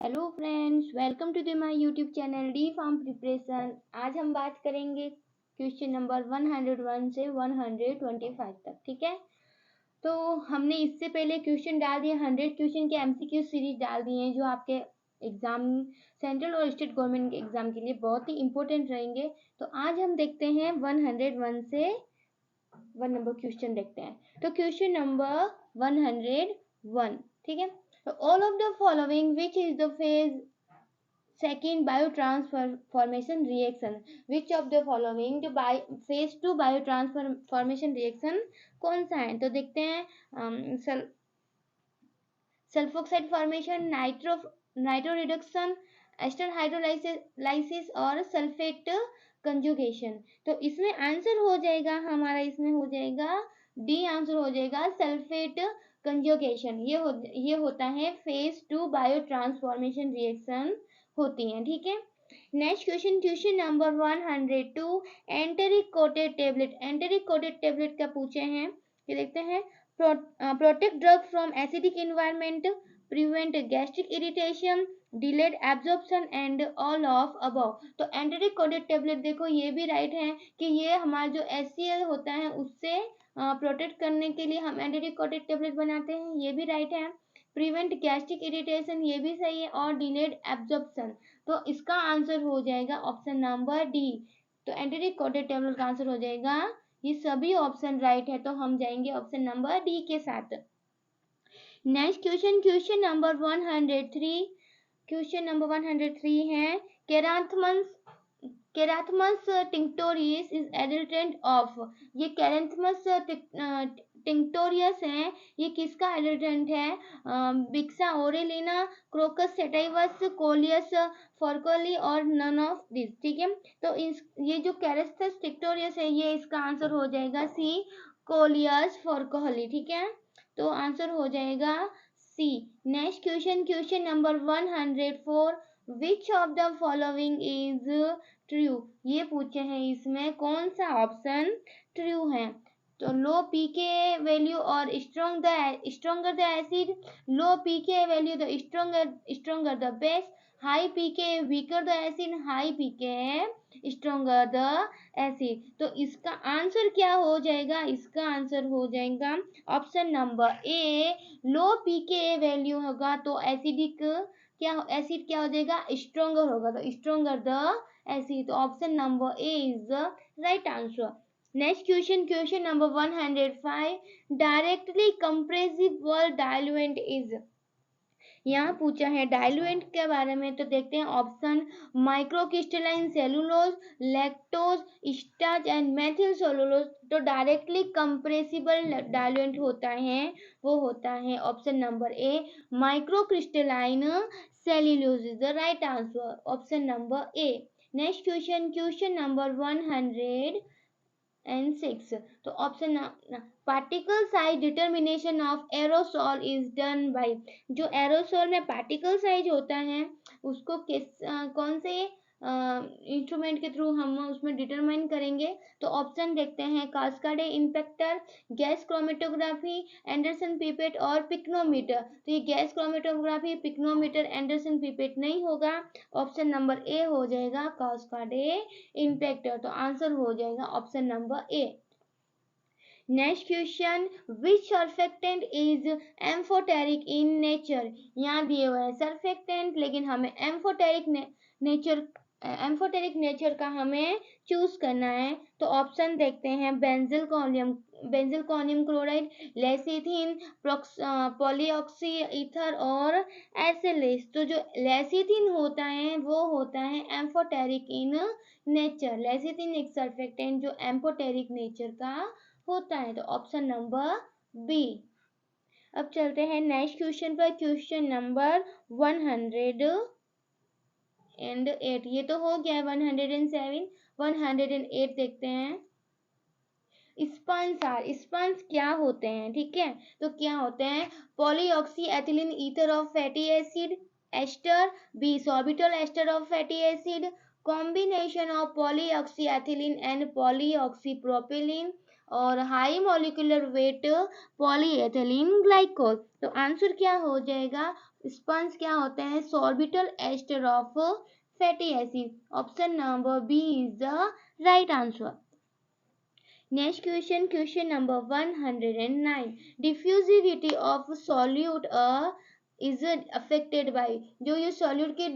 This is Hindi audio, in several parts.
Hello friends, welcome to my YouTube channel D pharm preparation. आज हम बात करेंगे क्वेश्चन नंबर 101 से 125 तक। ठीक है, तो हमने इससे पहले क्वेश्चन डाल दिए, 100 क्वेश्चन के एमसीक्यू सीरीज डाल दिए हैं जो आपके एग्जाम, सेंट्रल और स्टेट गवर्नमेंट के एग्जाम के लिए बहुत ही इंपॉर्टेंट रहेंगे। तो आज हम देखते हैं 101 से 1 नंबर क्वेश्चन देखते हैं। तो क्वेश्चन नंबर 101, ठीक है। So all of the following, which is the phase second biotransformation reaction? Which of the following जो phase 2 biotransformation reaction कौन सा है? तो देखते हैं sulphoxide formation, nitro reduction, ester hydrolysis और सल्फेट कंजुगेशन। तो इसमें आंसर हो जाएगा हमारा, इसमें हो जाएगा डी आंसर हो जाएगा सल्फेट कंजुगेशन। ये होता है फेज 2 बायो ट्रांसफॉर्मेशन रिएक्शन होती है। ठीक है, next question number 102, enteric coated tablet. Enteric coated tablet का पूछे हैं, ये देखते हैं। Protect drug from acidic environment, prevent gastric irritation, delayed absorption and all of above. तो एंटेरिक कोटेड टेबलेट देखो, ये भी राइट है कि ये हमारा जो HCl होता है उससे प्रोटेक्ट करने के लिए हम एंटेरिक कोटेड टेबलेट बनाते हैं, ये भी राइट है। प्रिवेंट गैस्ट्रिक इरिटेशन, ये भी सही है। और डिलेड एब्जॉर्प्शन, तो इसका आंसर हो जाएगा ऑप्शन नंबर डी। तो एंटेरिक कोटेड टेबलेट का आंसर हो जाएगा, ये सभी ऑप्शन राइट है, तो हम जाएंगे ऑप्शन नंबर डी के साथ। Next question number 103। Question number 103 है, कैराथमस टिंक्टोरियस इज एडल्टेंट ऑफ। ये कैराथमस टिंक्टोरियस है, ये किसका एडल्टेंट है? बिक्सा ओरेलिना, क्रोकस सेटाइवस, कोलियस फॉर्कोली और नन ऑफ दिस। ठीक है, तो ये जो कैराथमस टिंक्टोरियस है, ये इसका आंसर हो जाएगा सी, कोलियस फॉर्कोली। ठीक है, तो आंसर हो जाएगा C. Next question number 104, which of the following is true. ये पूछे हैं, इसमें कौन सा ऑप्शन ट्रू है? तो लो पीके वैल्यू और stronger the acid, low pK value the stronger the base, high pK weaker the acid, high pK stronger the acid. तो इसका आंसर क्या हो जाएगा? इसका आंसर हो जाएगा option number A, low pK value होगा तो एसिड क्या हो जाएगा? स्ट्रॉन्गर होगा, तो स्ट्रॉन्गर द एसिड। तो option number A is the right answer. Next question number 105, directly compressible diluent is. यहाँ पूछा है डाइल्यूएंट के बारे में, तो देखते हैं option, microcrystalline cellulose, lactose, starch and methyl cellulose. तो डायरेक्टली कंप्रेसिबल डाइल्यूएंट होता है, वो होता है option number A, microcrystalline cellulose is the right answer, option number A. Next question number 106, तो option, particle size determination of aerosol is done by. जो एरोसॉल में पार्टिकल साइज होता है उसको कौन से इंस्ट्रूमेंट के थ्रू हम उसमें डिटरमाइन करेंगे? तो ऑप्शन देखते हैं, cascade impactor, gas chromatography, Andersen pipette और पिक्नोमीटर। तो ये gas chromatography, pycnometer, Andersen pipette नहीं होगा, ऑप्शन नंबर ए हो जाएगा कास्काडे इंपेक्टर। तो आंसर हो जाएगा option number A. Next question, which surfactant is amphoteric in nature. यहाँ दिए हुए हैं सर्फेक्टेंट, लेकिन हमें एम्फोटेरिक नेचर का हमें चूज करना है। तो ऑप्शन देखते हैं, बेंजिलकोनियम क्लोराइड, लेसिथिन, पॉलीऑक्सी ईथर और एसिलेस। तो जो लेसिथिन होता है वो होता है एम्फोटेरिक इन नेचर। लेसिथिन एक सर्फेक्टेंट जो एम्फोटेरिक नेचर का होता है, तो ऑप्शन नंबर बी। अब चलते हैं नेक्स्ट क्वेश्चन पर, क्वेश्चन नंबर 108। ये तो हो गया 107, 108 देखते हैं। स्पंज क्या होते हैं? ठीक है, तो क्या होते हैं? Polyoxy ethylene ether of fatty acid, ester, B sorbitol ester of fatty acid, combination of polyoxy ethylene and polyoxy propylene, और high molecular weight polyethylene glycol. तो आंसर क्या हो जाएगा? स्पंज क्या होते हैं? Sorbitol ester of fatty acid. Option number B is the right answer. Next question, question number 109, diffusivity of solute is affected by. जो ये सॉल्यूट की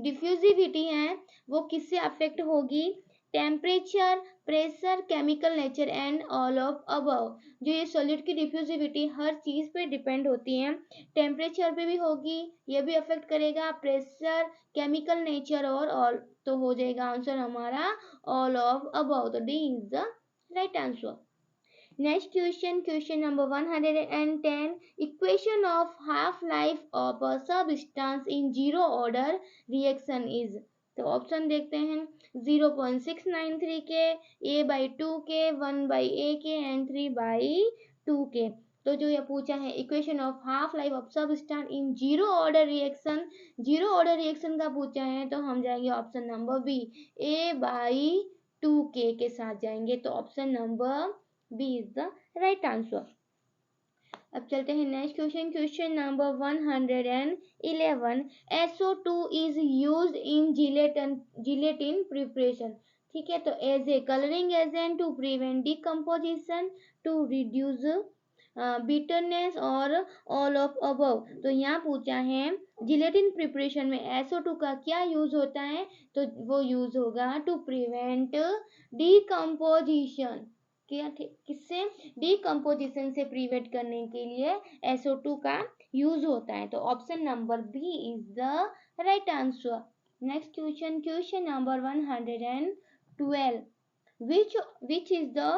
डिफ्यूजिविटी है वो किससे अफेक्ट होगी? Temperature, pressure, chemical nature and all of above. जो ये सॉल्यूट की डिफ्यूजिविटी हर चीज पे डिपेंड होती है। टेम्परेचर पे भी होगी, ये भी अफेक्ट करेगा, प्रेशर, केमिकल नेचर और ऑल। तो हो जाएगा आंसर हमारा ऑल ऑफ अबव। तो D is the right answer. Next question, question number 110, equation of half life of a substance in zero order reaction is। तो ऑप्शन देखते हैं, 0.693 के, a/2 के, 1/a के एंड 3/2 के। तो जो ये पूछा है equation of half life of substance in zero order reaction, zero order reaction का पूछा है तो हम जाएंगे ऑप्शन नंबर बी, a/2 के साथ जाएंगे। तो option number B is the right answer. अब चलते हैं next question, question number 111, SO2 is used in gelatin preparation. ठीक है, तो as a colouring agent to prevent decomposition, to reduce bitterness और ऑल ऑफ अबव। तो यहाँ पूछा है जिलेटिन प्रिपरेशन में SO2 का क्या यूज होता है? तो वो यूज होगा टू प्रिवेंट डिकम्पोजिशन। किससे? डिकम्पोजिशन से प्रिवेंट करने के लिए SO2 का यूज होता है। तो option number B is the right answer. Next question, question number 112, which is the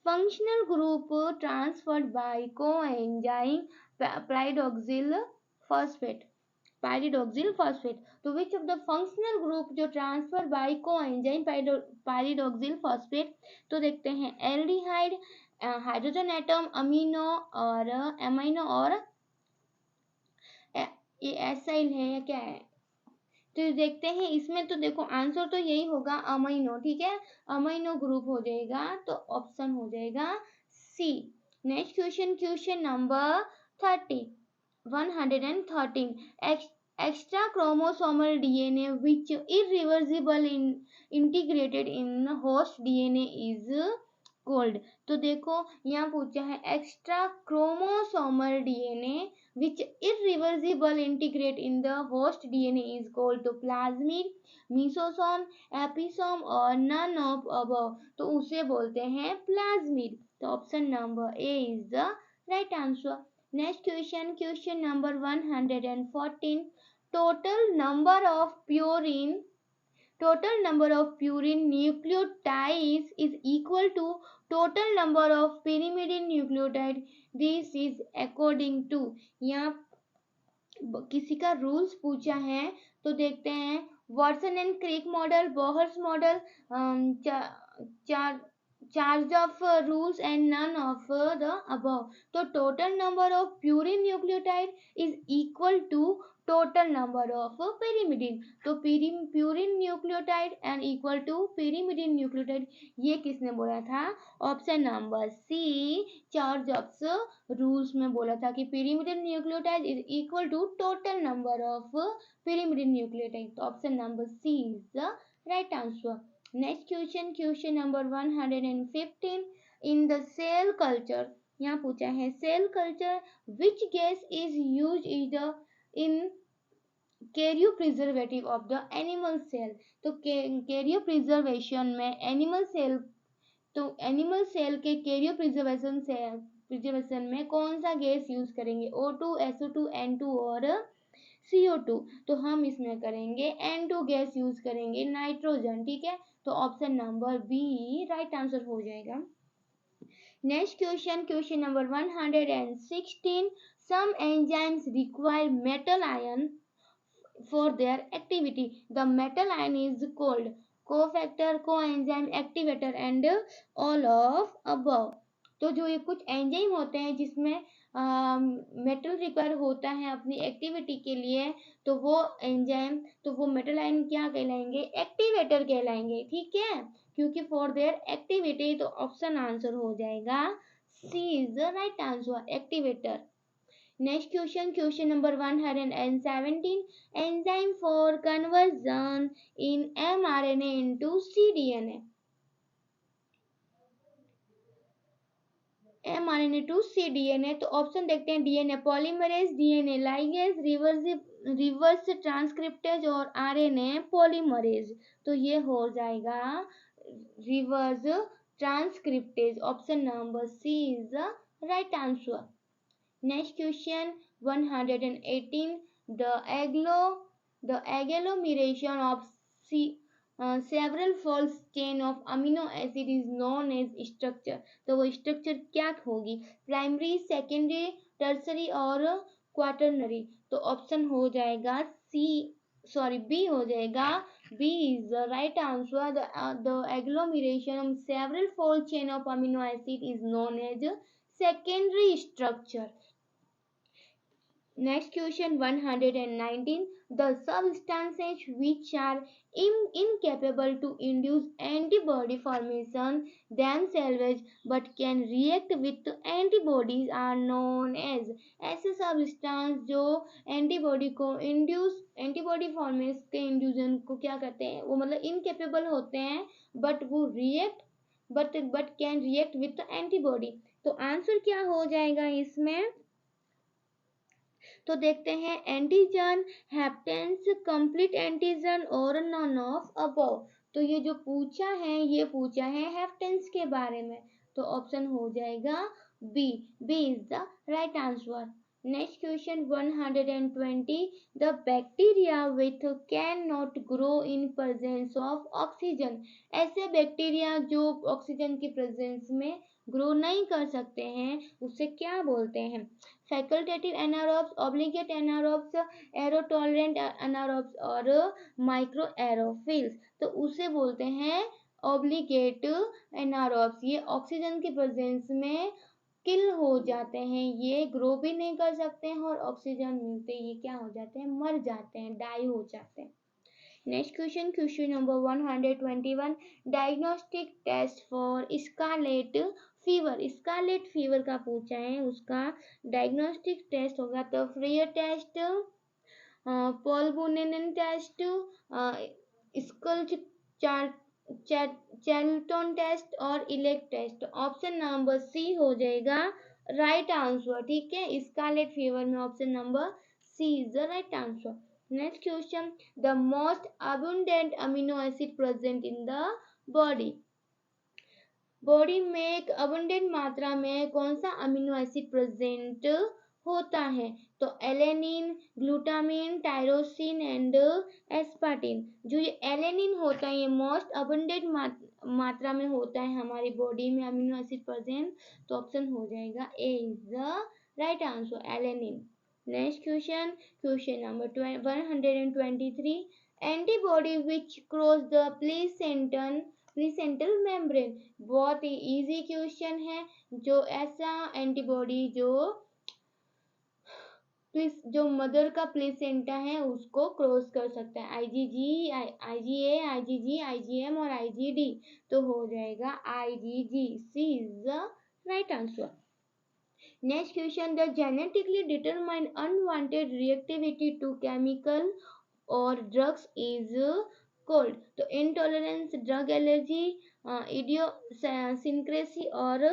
functional group transferred by coenzyme pyridoxal phosphate। तो which of the functional group जो ट्रांसफर बाय कोएंजाइम पायरिडोक्सिल फॉस्फेट। तो देखते हैं एल्डिहाइड, हाइड्रोजन एटम, अमीनो और एमाइनो और ये एसाइल है या क्या है? तो देखते हैं इसमें, तो देखो आंसर तो यही होगा अमीनो। ठीक है, अमीनो ग्रुप हो जाएगा, तो ऑप्शन हो जाएगा C. Next question, question number 113, extra chromosomal DNA which irreversible integrated in host DNA is called। तो देखो यहाँ पूछा है extra chromosomal DNA which irreversible integrate in the host DNA is called। तो प्लाज्मिड, मीसोसोम, एपिसोम और नन ऑफ अबव। तो उसे बोलते हैं प्लाज्मिड। तो option number A is the right answer. Next question, question number 114, total number of purine nucleotides is equal to total number of pyrimidine nucleotide। This is according to। यहाँ किसी का रूल्स पूछा है, तो देखते हैं Watson and Crick model, Bohr's model, charge of rules and none of the above। तो total number of purine nucleotide is equal to total number of pyrimidine। तो purine nucleotide and equal to pyrimidine nucleotide, ये किसने बोला था? Option number C, charge of rules में बोला था कि pyrimidine nucleotide is equal to total number of pyrimidine nucleotide। तो option number C is the right answer। Next question, question number 115, in the cell culture. यहाँ पूछा है cell culture which gas is use in cryo preservative of the animal cell. तो कैरियो प्रिजर्वेशन में एनिमल सेल, तो एनिमल सेल के कैरियो प्रिजर्वेशन में कौन सा गैस यूज करेंगे? O2, SO2, N2 और CO2। तो हम इसमें करेंगे N2 गैस यूज करेंगे, नाइट्रोजन। ठीक है, तो option number B right answer हो जाएगा। Next question, question number 116, some enzymes require metal ion for their activity. The metal ion is called cofactor, coenzyme, activator and all of above. तो जो ये कुछ एंजाइम होते हैं जिसमें मेटल रिक्वायर होता है अपनी एक्टिविटी के लिए, तो वो एंजाइम, तो वो मेटल आयन क्या कहलाएंगे? एक्टिवेटर कहलाएंगे। ठीक है, क्योंकि फॉर देयर एक्टिविटी, तो ऑप्शन आंसर हो जाएगा C is the right answer, activator. Next question number 117. Enzyme for conversion in mRNA into cDNA. mRNA to cDNA, तो ऑप्शन देखते हैं DNA polymerase, DNA ligase, reverse transcriptase और आरएनए पॉलीमरेज। तो ये हो जाएगा reverse transcriptase. Option number C is the right answer. Next question 118. The agglomeration of several fold chain of amino acid is known as structure. तो वो स्ट्रक्चर क्या होगी? प्राइमरी, सेकेंडरी, टर्सरी और क्वाटरनरी। तो ऑप्शन हो जाएगा बी हो जाएगा। B is the right answer. The agglomeration of several fold chain of amino acid is known as secondary structure. Next question 119. The substances which are incapable to induce antibody formation themselves but can react with antibodies are known as. ऐसे सब्सटेंस जो एंटीबॉडी फॉर्मेशन के इंड्यूजन को क्या करते हैं, वो मतलब इनकेपेबल होते हैं बट वो react but can react with antibody. तो आंसर क्या हो जाएगा इसमें? तो देखते हैं एंटीजन, हैप्टेंस, कंप्लीट एंटीजन और नॉन ऑफ अबव। तो ये जो पूछा है हैप्टेंस के बारे में। तो ऑप्शन हो जाएगा B is the right answer. Next question 120. The bacteria with can not grow in presence of oxygen. ऐसे बैक्टीरिया जो ऑक्सीजन की प्रेजेंस में ग्रो नहीं कर सकते हैं उसे क्या बोलते हैं? Facultative anaerobes, obligate anaerobes, aerotolerant anaerobes और माइक्रो एरोफिल्स। तो उसे बोलते हैं ऑब्लिगेट एनारोब्स। ये ऑक्सीजन की प्रेजेंस में किल हो जाते हैं, ये ग्रो भी नहीं कर सकते हैं और ऑक्सीजन मिलते ये क्या हो जाते हैं? मर जाते हैं, डाई हो जाते हैं। Next question number 121. Diagnostic test for scarlet fever. Scarlet fever का पूछा है, उसका डायग्नोस्टिक टेस्ट होगा तो Frei test, Paul Bunnell test, Schultz Charlton test और Elek test. Option number C हो जाएगा राइट आंसर। ठीक है, स्कारलेट फीवर में option number C is the right answer. Next question, the most abundant amino acid present in the body. Body में एक अबुंडेंट मात्रा में कौन सा अमीनो एसिड प्रेजेंट होता है? तो एलेनिन, ग्लूटामिन, टायरोसिन एंड एस्पार्टिन। जो ये एलेनिन होता है ये मोस्ट अबुंडेंट मात्रा में होता है हमारी बॉडी में अमीनो एसिड प्रेजेंट। तो ऑप्शन हो जाएगा A is the right answer, alanine. Next question number 123. Antibody which cross the placental membrane. बहुत ही इजी क्वेश्चन है। जो ऐसा एंटीबॉडी जो मदर का प्लेसेंटा है उसको क्रॉस कर सकता है, आईजीजी, आईजीए, आईजीजी, आईजीएम और आईजीडी। तो हो जाएगा IgG. C is the right answer. Next question, the genetically determined unwanted reactivity to chemical और ड्रग्स इज कोल्ड। तो इंटॉलरेंस, ड्रग एलर्जी, इडियोसिंक्रेसी और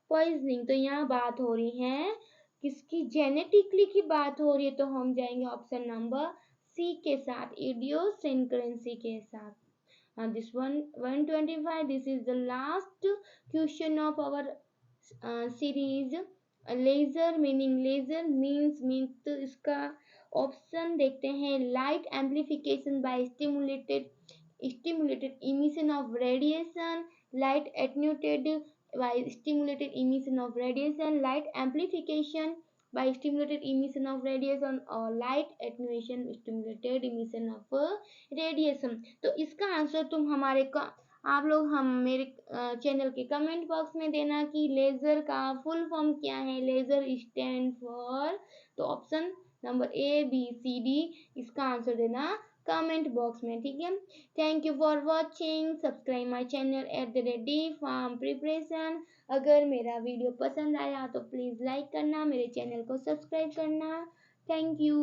पॉइजनिंग। तो यहाँ बात हो रही है किसकी? जेनेटिकली की बात हो रही है, तो हम जाएंगे ऑप्शन नंबर सी के साथ, इडियोसिंक्रेसी के साथ। This 125. This is the last question of our series. Laser meaning, laser means इसका ऑप्शन देखते हैं, light amplification by stimulated emission of radiation, light attenuated by stimulated emission of radiation, light amplification by stimulated emission of radiation और light attenuation stimulated emission of radiation। तो इसका आंसर तुम आप लोग मेरे चैनल के कमेंट बॉक्स में देना कि लेजर का फुल फॉर्म क्या है। लेजर स्टैंड फॉर, तो option number A B C D इसका आंसर देना कमेंट बॉक्स में। ठीक है, thank you for watching. Subscribe my channel @D Farm Preparation। अगर मेरा वीडियो पसंद आया तो प्लीज़ लाइक करना, मेरे चैनल को सब्सक्राइब करना। Thank you.